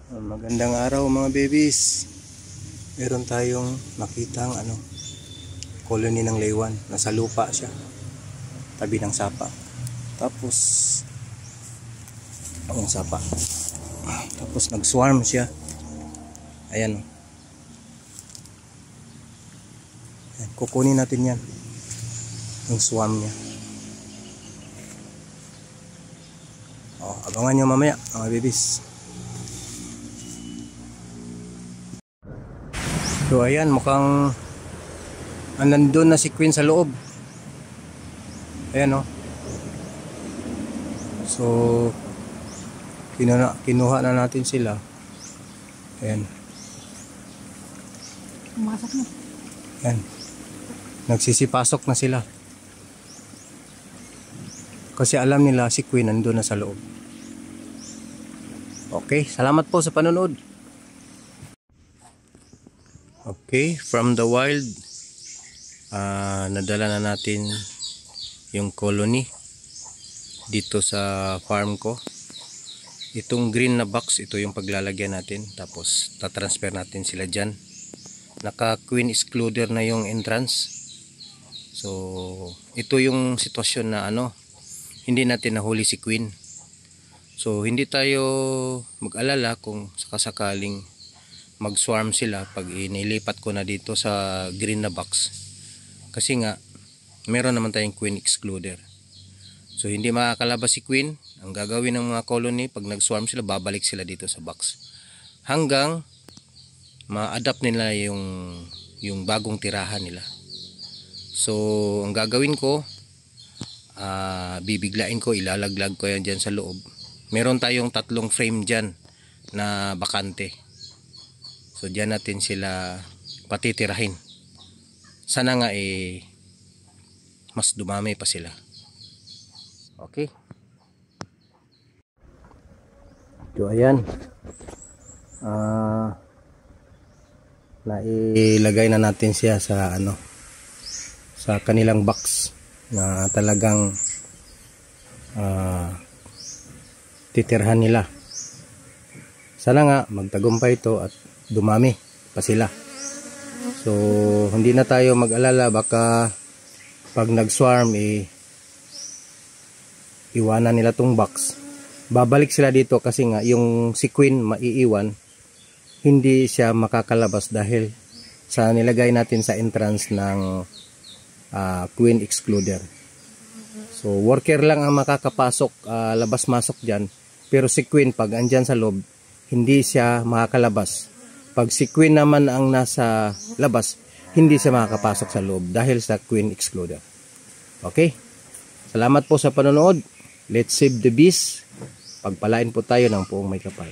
Magandang araw mga babies. Meron tayong nakitang colony ng laywan. Nasa lupa siya, tabi ng sapa. Tapos ang sapa. Tapos nag-swarm siya. Ayan. Ayan, kukunin natin yan. Yung swarm niya. Abangan nyo mamaya mga babies. So ayan, mukhang nandun na si Queen sa loob. Ayan So kinuha na natin sila. Ayan. Pumasok na. Ayan. Nagsisipasok na sila. Kasi alam nila si Queen nandun na sa loob. Okay, salamat po sa panonood. Okay, from the wild, nadala na natin yung colony dito sa farm ko. Itong green na box, ito yung paglalagyan natin. Tapos tatransfer natin sila dyan. Naka queen excluder na yung entrance. So ito yung sitwasyon na hindi natin nahuli si Queen. So hindi tayo mag-alala kung sakasakaling mag-swarm sila pag inilipat ko na dito sa green na box. Kasi nga meron naman tayong queen excluder. So hindi makakalabas si Queen. Ang gagawin ng mga colony pag nag-swarm sila, babalik sila dito sa box. Hanggang ma-adapt nila yung bagong tirahan nila. So ang gagawin ko, bibiglain ko, ilalaglag ko yan dyan sa loob. Meron tayong 3 frame dyan na bakante. So diyan natin sila patitirahin. Sana nga mas dumami pa sila. Okay. So ayan. Nailagay na natin siya sa sa kanilang box na talagang titirhan nila. Sana nga magtagumpay ito at dumami pa sila. So hindi na tayo mag-alala baka pag nag-swarm iwanan nila tong box. Babalik sila dito kasi nga yung si Queen maiiwan, hindi siya makakalabas dahil sa nilagay natin sa entrance ng queen excluder. So worker lang ang makakapasok, labas-masok dyan. Pero si Queen pag andyan sa loob, hindi siya makakalabas. Pag si Queen naman ang nasa labas, hindi siya makakapasok sa loob dahil sa queen excluder. Okay? Salamat po sa panonood. Let's save the bees. Pagpalain po tayo ng Poong May Kapal.